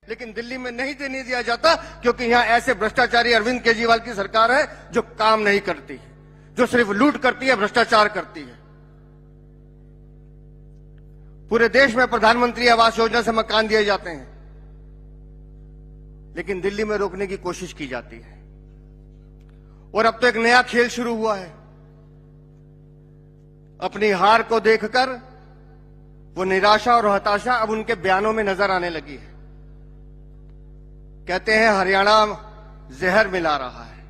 लेकिन दिल्ली में नहीं देने दिया जाता क्योंकि यहां ऐसे भ्रष्टाचारी अरविंद केजरीवाल की सरकार है जो काम नहीं करती, जो सिर्फ लूट करती है, भ्रष्टाचार करती है। पूरे देश में प्रधानमंत्री आवास योजना से मकान दिए जाते हैं, लेकिन दिल्ली में रोकने की कोशिश की जाती है। और अब तो एक नया खेल शुरू हुआ है। अपनी हार को देखकर वो निराशा और हताशा अब उनके बयानों में नजर आने लगी है। कहते हैं हरियाणा जहर मिला रहा है।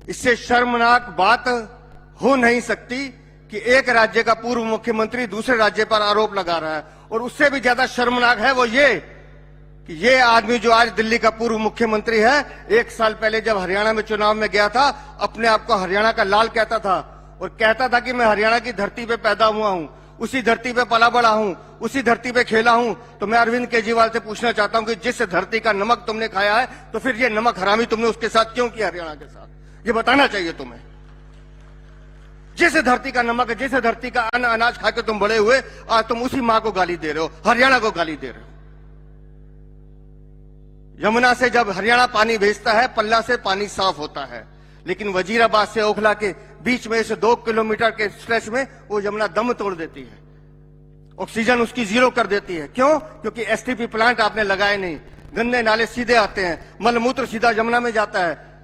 इससे शर्मनाक बात हो नहीं सकती कि एक राज्य का पूर्व मुख्यमंत्री दूसरे राज्य पर आरोप लगा रहा है। और उससे भी ज्यादा शर्मनाक है वो ये कि ये आदमी जो आज दिल्ली का पूर्व मुख्यमंत्री है, 1 साल पहले जब हरियाणा में चुनाव में गया था, अपने आप को हरियाणा का लाल कहता था और कहता था कि मैं हरियाणा की धरती पे पैदा हुआ हूं, उसी धरती पे पला बड़ा हूं, उसी धरती पे खेला हूं। तो मैं अरविंद केजरीवाल से पूछना चाहता हूं कि जिस धरती का नमक तुमने खाया है, तो फिर ये नमक हरामी तुमने उसके साथ क्यों किया, हरियाणा के साथ? ये बताना चाहिए तुम्हें। जिस धरती का नमक, जिस धरती का अन्न अनाज खा के तुम बड़े हुए, आज तुम उसी मां को गाली दे रहे हो, हरियाणा को गाली दे रहे हो। यमुना से जब हरियाणा पानी भेजता है, पल्ला से पानी साफ होता है, लेकिन वजीराबाद से ओखला के बीच में से 2 किलोमीटर के स्ट्रेच में वो यमुना दम तोड़ देती है, ऑक्सीजन उसकी 0 कर देती है। क्यों? क्योंकि एसटीपी प्लांट आपने लगाए नहीं, गंदे नाले सीधे आते हैं, मलमूत्र सीधा यमुना में जाता है।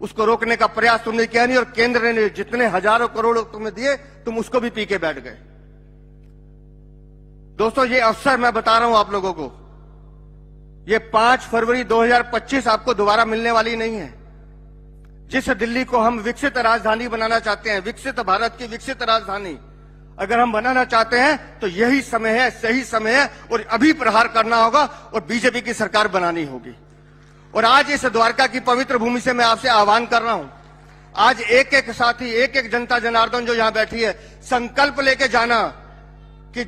उसको रोकने का प्रयास तुमने किया नहीं, और केंद्र ने जितने हजारों करोड़ तुम्हें दिए, तुम उसको भी पी के बैठ गए। दोस्तों, ये अवसर मैं बता रहा हूं आप लोगों को, ये 5 फरवरी 2025 आपको दोबारा मिलने वाली नहीं है। जिस दिल्ली को हम विकसित राजधानी बनाना चाहते हैं, विकसित भारत की विकसित राजधानी अगर हम बनाना चाहते हैं, तो यही समय है, सही समय है, और अभी प्रहार करना होगा और बीजेपी की सरकार बनानी होगी। और आज इस द्वारका की पवित्र भूमि से मैं आपसे आह्वान कर रहा हूं, आज एक एक साथी, एक एक जनता जनार्दन जो यहां बैठी है, संकल्प लेके जाना कि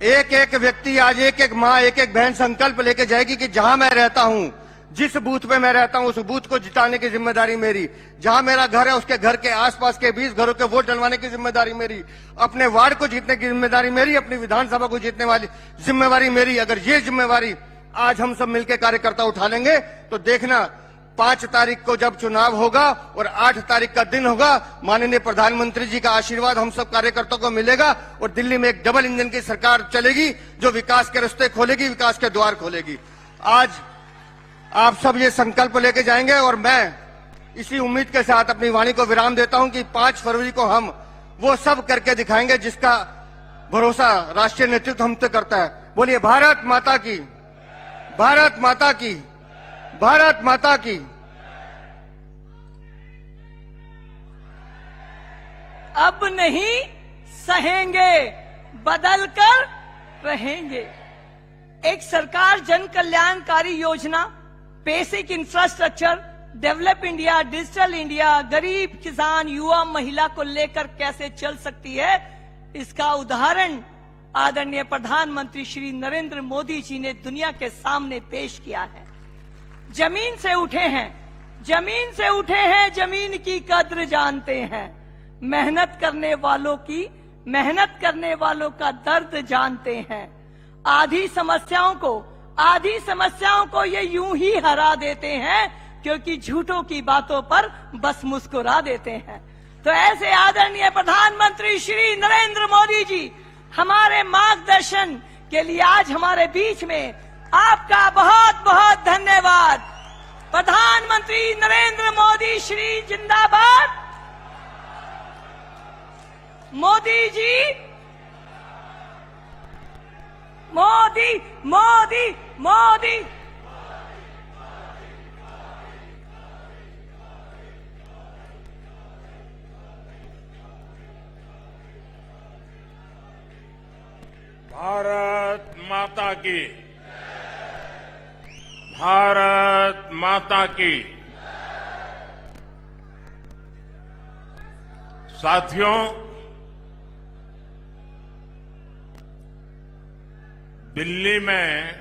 एक एक व्यक्ति, आज एक एक मां, एक एक बहन संकल्प लेके जाएगी कि जहां मैं रहता हूं, जिस बूथ पे मैं रहता हूं, उस बूथ को जिताने की जिम्मेदारी मेरी। जहां मेरा घर है, उसके घर के आसपास के 20 घरों के वोट डलवाने की जिम्मेदारी मेरी। अपने वार्ड को जीतने की जिम्मेदारी मेरी, अपनी विधानसभा को जीतने वाली जिम्मेवारी मेरी। अगर ये जिम्मेवारी आज हम सब मिलकर कार्यकर्ता उठा लेंगे, तो देखना 5 तारीख को जब चुनाव होगा और 8 तारीख का दिन होगा, माननीय प्रधानमंत्री जी का आशीर्वाद हम सब कार्यकर्ताओं को मिलेगा और दिल्ली में एक डबल इंजन की सरकार चलेगी, जो विकास के रास्ते खोलेगी, विकास के द्वार खोलेगी। आज आप सब ये संकल्प लेके जाएंगे, और मैं इसी उम्मीद के साथ अपनी वाणी को विराम देता हूं कि 5 फरवरी को हम वो सब करके दिखाएंगे जिसका भरोसा राष्ट्रीय नेतृत्व हमसे करता है। बोलिए भारत माता की, भारत माता की, भारत माता की। अब नहीं सहेंगे, बदल कर रहेंगे। एक सरकार जन कल्याणकारी योजना, basic infrastructure, develop India, digital India, गरीब किसान, युवा, महिला को लेकर कैसे चल सकती है, इसका उदाहरण आदरणीय प्रधानमंत्री श्री नरेंद्र मोदी जी ने दुनिया के सामने पेश किया है। जमीन से उठे हैं, जमीन से उठे हैं, जमीन की कद्र जानते हैं, मेहनत करने वालों की, मेहनत करने वालों का दर्द जानते हैं। आधी समस्याओं को ये यूं ही हरा देते हैं, क्योंकि झूठों की बातों पर बस मुस्कुरा देते हैं। तो ऐसे आदरणीय प्रधानमंत्री श्री नरेंद्र मोदी जी, हमारे मार्गदर्शन के लिए आज हमारे बीच में, आपका बहुत बहुत धन्यवाद। प्रधानमंत्री नरेंद्र मोदी श्री जिंदाबाद। मोदी जी, मोदी मोदी मोदी। भारत माता की, भारत माता की। साथियों, दिल्ली में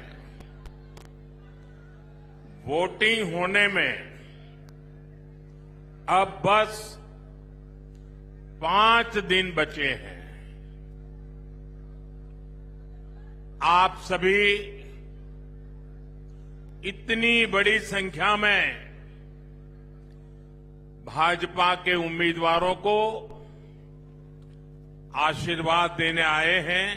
वोटिंग होने में अब बस 5 दिन बचे हैं। आप सभी इतनी बड़ी संख्या में भाजपा के उम्मीदवारों को आशीर्वाद देने आए हैं।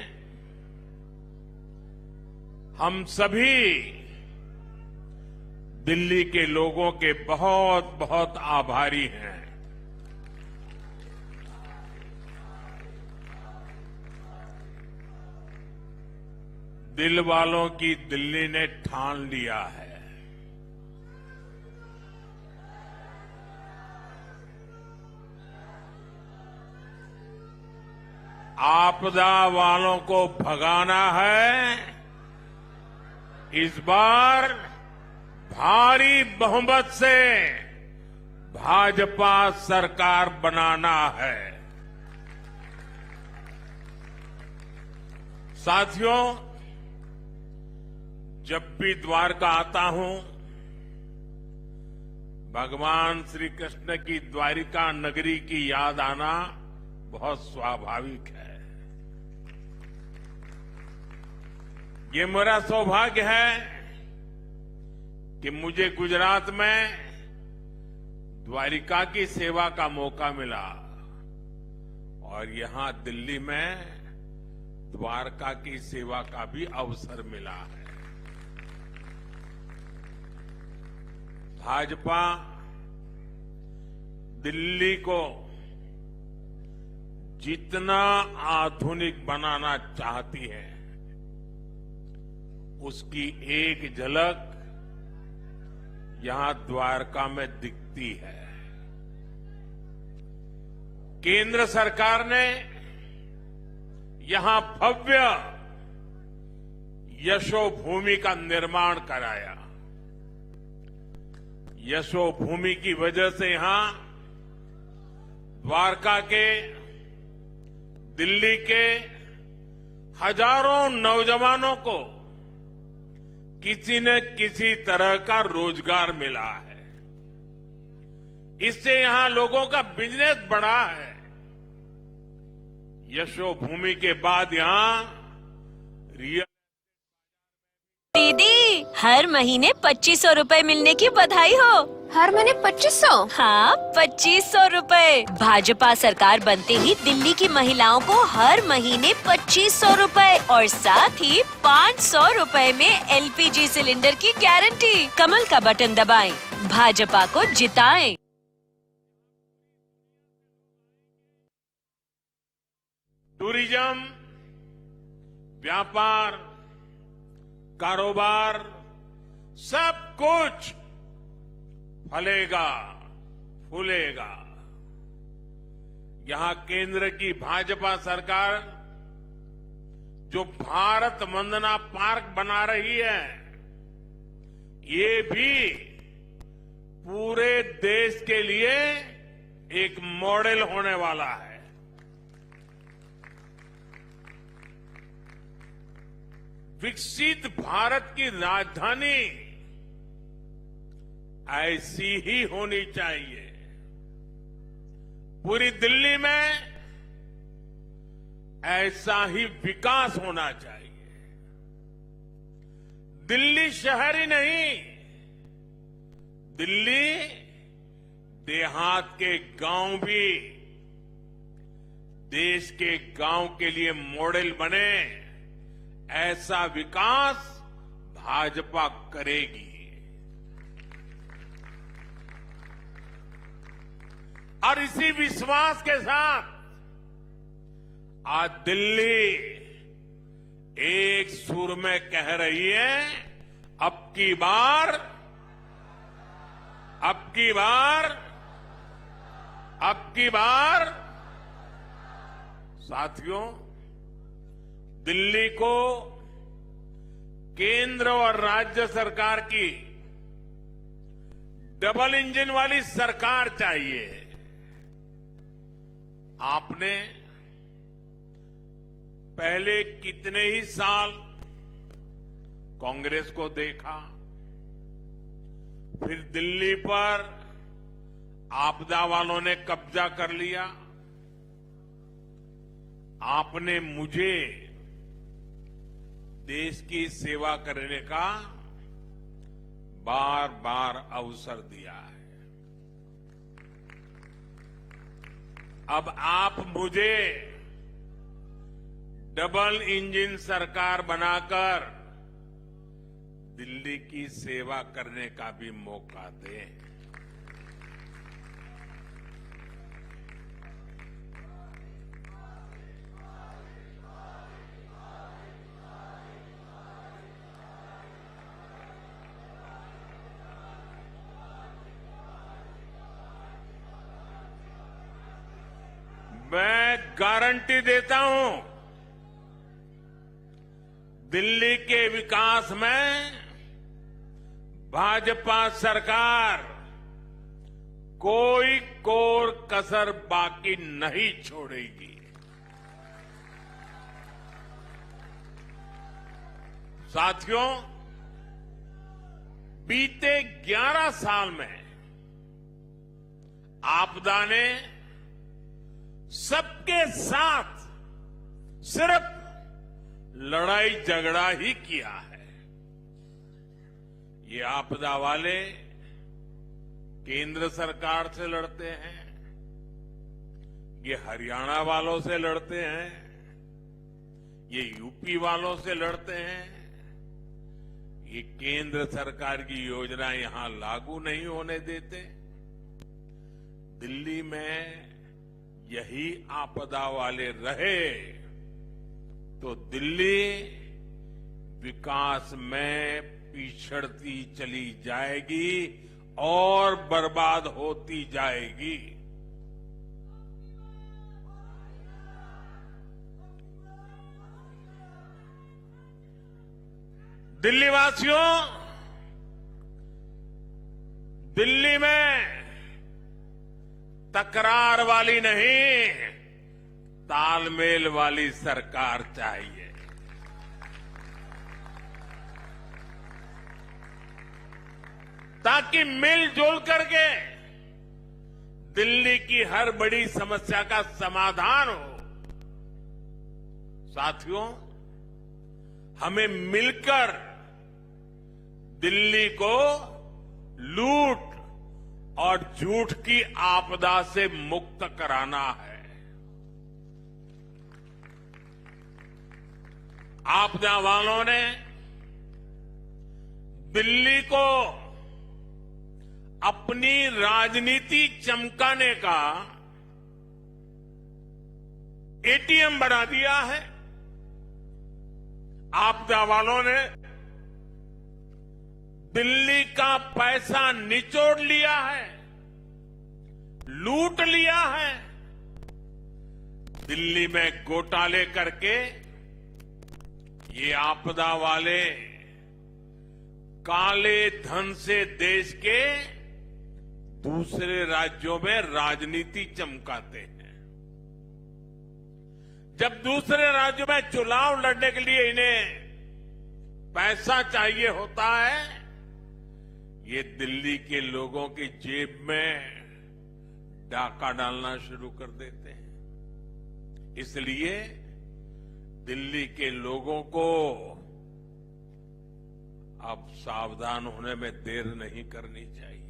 हम सभी दिल्ली के लोगों के बहुत बहुत आभारी हैं। दिल वालों की दिल्ली ने ठान लिया है। आपदा वालों को भगाना है। इस बार भारी बहुमत से भाजपा सरकार बनाना है। साथियों, जब भी द्वारका आता हूं, भगवान श्री कृष्ण की द्वारिका नगरी की याद आना बहुत स्वाभाविक है। ये मेरा सौभाग्य है कि मुझे गुजरात में द्वारिका की सेवा का मौका मिला और यहां दिल्ली में द्वारका की सेवा का भी अवसर मिला है। भाजपा दिल्ली को जितना आधुनिक बनाना चाहती है, उसकी एक झलक यहां द्वारका में दिखती है। केंद्र सरकार ने यहां भव्य यशोभूमि का निर्माण कराया। यशोभूमि की वजह से यहां द्वारका के, दिल्ली के हजारों नौजवानों को किसी न किसी तरह का रोजगार मिला है। इससे यहां लोगों का बिजनेस बढ़ा है। यशोभूमि के बाद यहां रियल दीदी, हर महीने 2500 रुपए मिलने की बधाई हो। हर महीने 2500? हाँ, 2500 रुपए। भाजपा सरकार बनते ही दिल्ली की महिलाओं को हर महीने 2500 रुपए और साथ ही 500 रुपए में LPG सिलेंडर की गारंटी। कमल का बटन दबाएं, भाजपा को जिताएं। टूरिज्म, व्यापार, कारोबार, सब कुछ फलेगा, फूलेगा। यहां केंद्र की भाजपा सरकार जो भारत वंदना पार्क बना रही है, ये भी पूरे देश के लिए एक मॉडल होने वाला है। विकसित भारत की राजधानी ऐसी ही होनी चाहिए। पूरी दिल्ली में ऐसा ही विकास होना चाहिए। दिल्ली शहर ही नहीं, दिल्ली देहात के गांव भी देश के गांव के लिए मॉडल बने, ऐसा विकास भाजपा करेगी। और इसी विश्वास के साथ आज दिल्ली एक सुर में कह रही है, अब की बार, अब की बार, अब की बार। साथियों, दिल्ली को केंद्र और राज्य सरकार की डबल इंजन वाली सरकार चाहिए। आपने पहले कितने ही साल कांग्रेस को देखा, फिर दिल्ली पर आपदा वालों ने कब्जा कर लिया। आपने मुझे देश की सेवा करने का बार बार अवसर दिया है। अब आप मुझे डबल इंजन सरकार बनाकर दिल्ली की सेवा करने का भी मौका दें। मैं गारंटी देता हूं, दिल्ली के विकास में भाजपा सरकार कोई कोर कसर बाकी नहीं छोड़ेगी। साथियों, बीते 11 साल में आपदा ने सबके साथ सिर्फ लड़ाई झगड़ा ही किया है। ये आपदा वाले केंद्र सरकार से लड़ते हैं, ये हरियाणा वालों से लड़ते हैं, ये यूपी वालों से लड़ते हैं। ये केंद्र सरकार की योजना यहां लागू नहीं होने देते। दिल्ली में यही आपदा वाले रहे तो दिल्ली विकास में पिछड़ती चली जाएगी और बर्बाद होती जाएगी। दिल्ली वासियों, दिल्ली में तकरार वाली नहीं, तालमेल वाली सरकार चाहिए। ताकि मिलजुल करके दिल्ली की हर बड़ी समस्या का समाधान हो। साथियों, हमें मिलकर दिल्ली को लूट और झूठ की आपदा से मुक्त कराना है। आपदा वालों ने दिल्ली को अपनी राजनीति चमकाने का एटीएम बना दिया है। आपदा वालों ने दिल्ली का पैसा निचोड़ लिया है, लूट लिया है। दिल्ली में घोटाले करके ये आपदा वाले काले धन से देश के दूसरे राज्यों में राजनीति चमकाते हैं। जब दूसरे राज्यों में चुनाव लड़ने के लिए इन्हें पैसा चाहिए होता है, ये दिल्ली के लोगों की जेब में डाका डालना शुरू कर देते हैं। इसलिए दिल्ली के लोगों को अब सावधान होने में देर नहीं करनी चाहिए।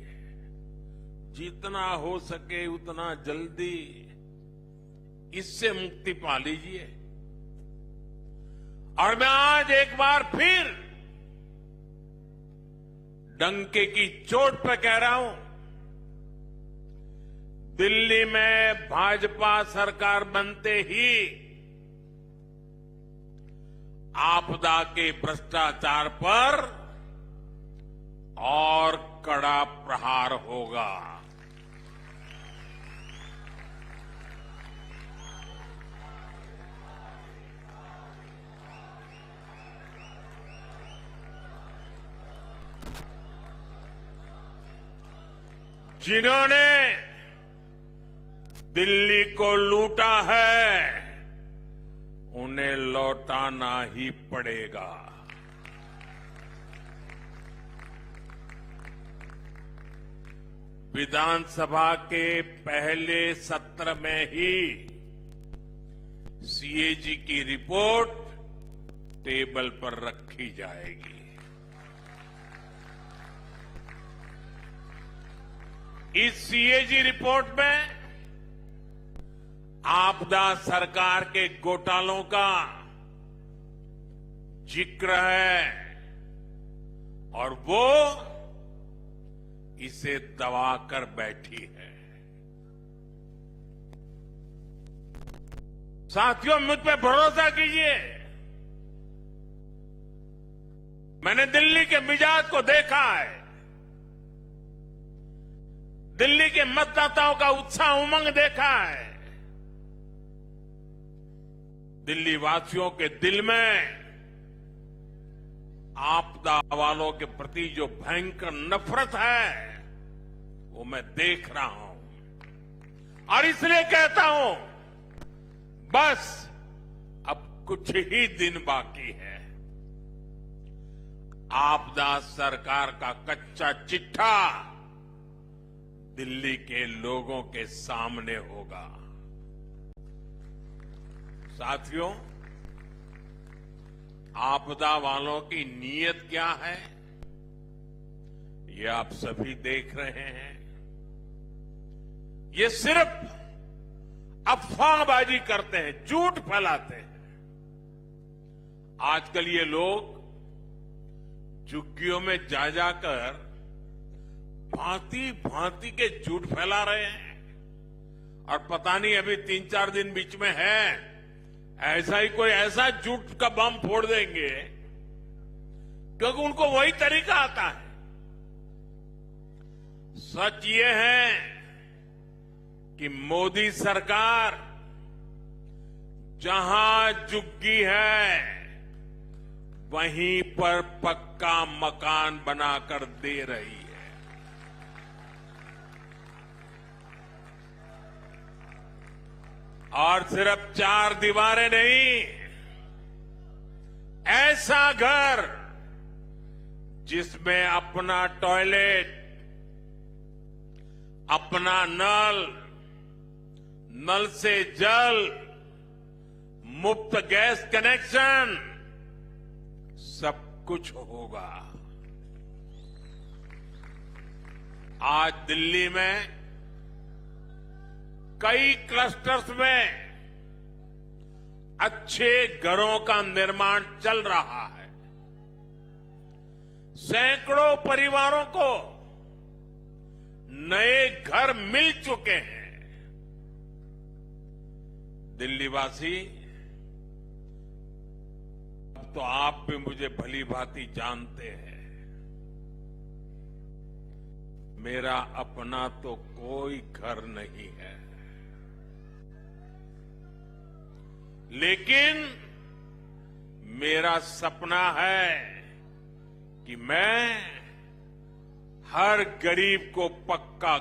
जितना हो सके उतना जल्दी इससे मुक्ति पा लीजिए। और मैं आज एक बार फिर डंके की चोट पर कह रहा हूं, दिल्ली में भाजपा सरकार बनते ही आपदा के भ्रष्टाचार पर और कड़ा प्रहार होगा। जिन्होंने दिल्ली को लूटा है, उन्हें लौटाना ही पड़ेगा। विधानसभा के पहले सत्र में ही सीएजी की रिपोर्ट टेबल पर रखी जाएगी। इस सीएजी रिपोर्ट में आपदा सरकार के घोटालों का जिक्र है और वो इसे दबाकर बैठी है। साथियों, मुझ पे भरोसा कीजिए, मैंने दिल्ली के मिजाज को देखा है। दिल्ली के मतदाताओं का उत्साह उमंग देखा है। दिल्ली वासियों के दिल में आपदा वालों के प्रति जो भयंकर नफरत है वो मैं देख रहा हूं और इसलिए कहता हूं, बस अब कुछ ही दिन बाकी है। आपदा सरकार का कच्चा चिट्ठा दिल्ली के लोगों के सामने होगा। साथियों, आपदा वालों की नीयत क्या है, ये आप सभी देख रहे हैं। ये सिर्फ अफवाहबाजी करते हैं, झूठ फैलाते हैं। आजकल ये लोग झुग्गियों में जा जाकर भांति भांति के झूठ फैला रहे हैं और पता नहीं अभी 3-4 दिन बीच में है, ऐसा ही कोई ऐसा झूठ का बम फोड़ देंगे क्योंकि उनको वही तरीका आता है। सच ये है कि मोदी सरकार जहां झुग्गी है वहीं पर पक्का मकान बनाकर दे रही है। और सिर्फ 4 दीवारें नहीं, ऐसा घर जिसमें अपना टॉयलेट, अपना नल, नल से जल, मुफ्त गैस कनेक्शन, सब कुछ होगा। आज दिल्ली में कई क्लस्टर्स में अच्छे घरों का निर्माण चल रहा है। सैकड़ों परिवारों को नए घर मिल चुके हैं। दिल्लीवासी, अब तो आप भी मुझे भली भांति जानते हैं, मेरा अपना तो कोई घर नहीं है, लेकिन मेरा सपना है कि मैं हर गरीब को पक्का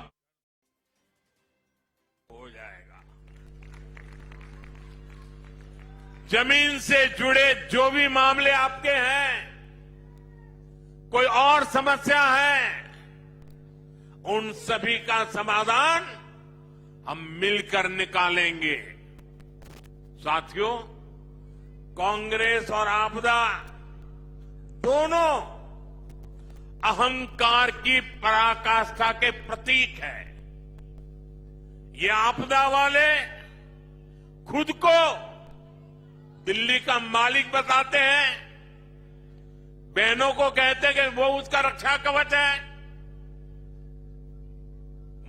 हो जाएगा। जमीन से जुड़े जो भी मामले आपके हैं, कोई और समस्या है, उन सभी का समाधान हम मिलकर निकालेंगे। साथियों, कांग्रेस और आपदा दोनों अहंकार की पराकाष्ठा के प्रतीक है। ये आपदा वाले खुद को दिल्ली का मालिक बताते हैं, बहनों को कहते हैं कि वो उसका रक्षा कवच है।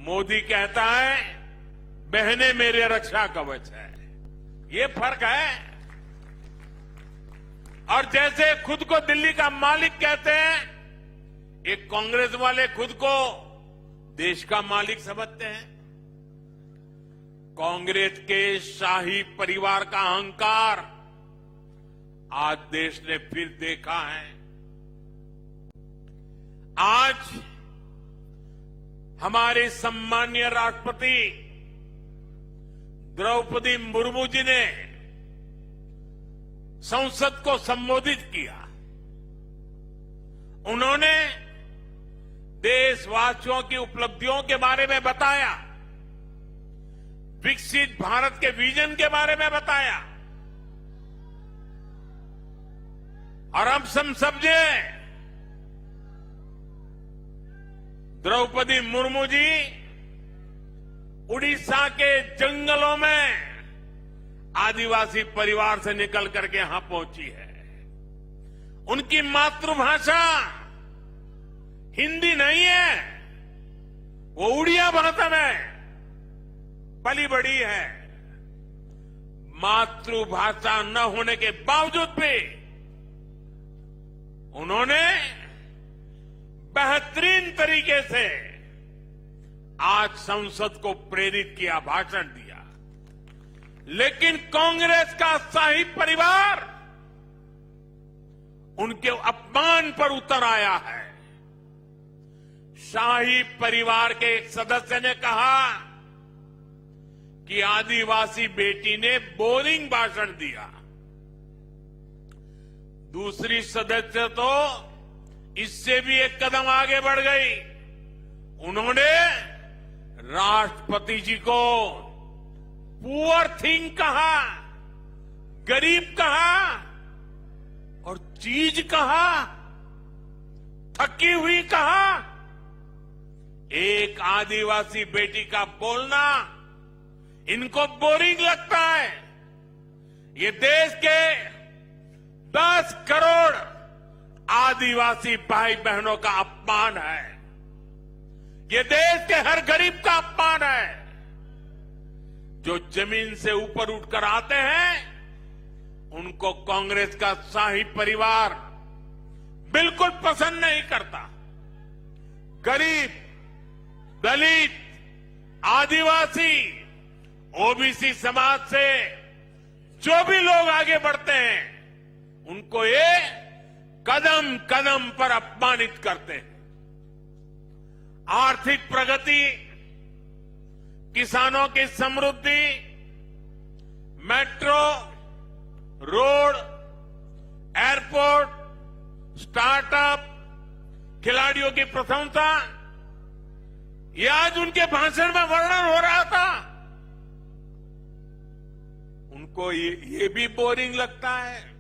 मोदी कहता है बहनें मेरे रक्षा कवच है। ये फर्क है। और जैसे खुद को दिल्ली का मालिक कहते हैं, एक कांग्रेस वाले खुद को देश का मालिक समझते हैं। कांग्रेस के शाही परिवार का अहंकार आज देश ने फिर देखा है। आज हमारे सम्मानीय राष्ट्रपति द्रौपदी मुर्मू जी ने संसद को संबोधित किया। उन्होंने देशवासियों की उपलब्धियों के बारे में बताया, विकसित भारत के विजन के बारे में बताया। और अब हम समझे द्रौपदी मुर्मू जी उड़ीसा के जंगलों में आदिवासी परिवार से निकल करके यहां पहुंची है। उनकी मातृभाषा हिंदी नहीं है, वो उड़िया भाषा में पली बड़ी है। मातृभाषा न होने के बावजूद भी उन्होंने बेहतरीन तरीके से आज संसद को प्रेरित किया, भाषण दिया। लेकिन कांग्रेस का शाही परिवार उनके अपमान पर उतर आया है। शाही परिवार के एक सदस्य ने कहा कि आदिवासी बेटी ने बोरिंग भाषण दिया। दूसरी सदस्य तो इससे भी एक कदम आगे बढ़ गई। उन्होंने राष्ट्रपति जी को पुअर थिंग कहा, गरीब कहा और चीज कहा, थकी हुई कहा। एक आदिवासी बेटी का बोलना इनको बोरिंग लगता है। ये देश के 10 करोड़ आदिवासी भाई बहनों का अपमान है। ये देश के हर गरीब का अपमान है। जो जमीन से ऊपर उठकर आते हैं उनको कांग्रेस का शाही परिवार बिल्कुल पसंद नहीं करता। गरीब, दलित, आदिवासी, ओबीसी समाज से जो भी लोग आगे बढ़ते हैं उनको ये कदम कदम पर अपमानित करते हैं। आर्थिक प्रगति, किसानों की समृद्धि, मेट्रो, रोड, एयरपोर्ट, स्टार्टअप, खिलाड़ियों की प्रशंसा, ये आज उनके भाषण में वर्णन हो रहा था। उनको ये भी बोरिंग लगता है।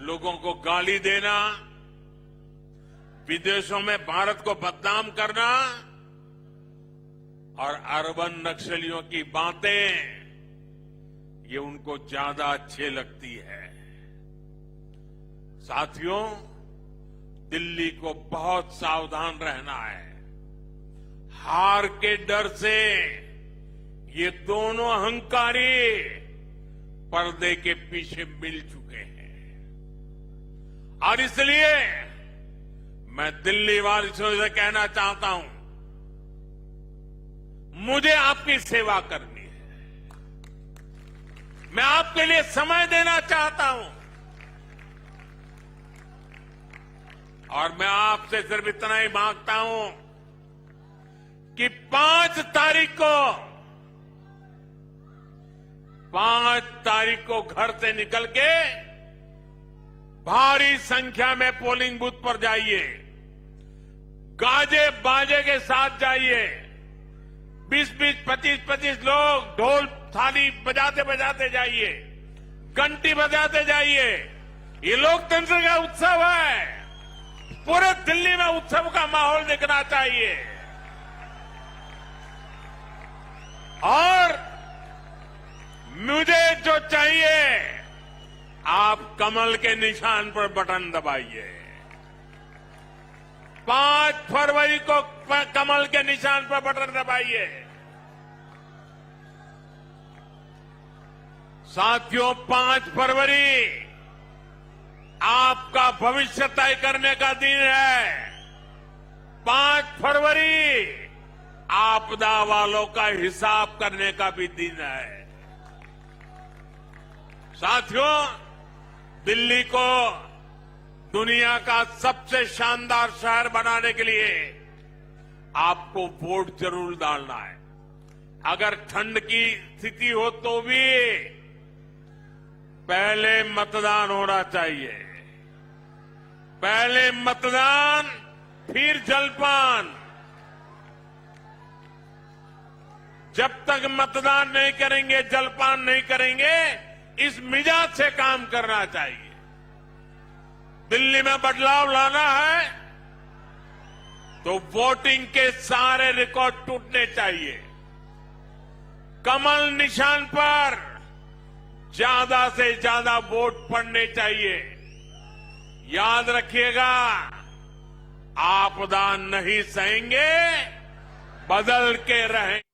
लोगों को गाली देना, विदेशों में भारत को बदनाम करना और अर्बन नक्सलियों की बातें, ये उनको ज्यादा अच्छे लगती है। साथियों, दिल्ली को बहुत सावधान रहना है। हार के डर से ये दोनों अहंकारी पर्दे के पीछे मिल चुके हैं और इसलिए मैं दिल्ली वासियों से कहना चाहता हूं, मुझे आपकी सेवा करनी है। मैं आपके लिए समय देना चाहता हूं और मैं आपसे सिर्फ इतना ही मांगता हूं कि 5 तारीख को घर से निकल के भारी संख्या में पोलिंग बूथ पर जाइए, गाजे बाजे के साथ जाइए। 20-20, 25-25 लोग ढोल थाली बजाते बजाते जाइए, घंटी बजाते जाइए। ये लोकतंत्र का उत्सव है। पूरे दिल्ली में उत्सव का माहौल दिखना चाहिए और मुझे जो चाहिए, आप कमल के निशान पर बटन दबाइए। 5 फरवरी को कमल के निशान पर बटन दबाइए। साथियों, 5 फरवरी आपका भविष्य तय करने का दिन है। 5 फरवरी आपदा वालों का हिसाब करने का भी दिन है। साथियों, दिल्ली को दुनिया का सबसे शानदार शहर बनाने के लिए आपको वोट जरूर डालना है। अगर ठंड की स्थिति हो तो भी पहले मतदान होना चाहिए। पहले मतदान, फिर जलपान। जब तक मतदान नहीं करेंगे, जलपान नहीं करेंगे, इस मिजाज से काम करना चाहिए। दिल्ली में बदलाव लाना है तो वोटिंग के सारे रिकॉर्ड टूटने चाहिए। कमल निशान पर ज्यादा से ज्यादा वोट पड़ने चाहिए। याद रखिएगा, आपदा नहीं सहेंगे, बदल के रहेंगे।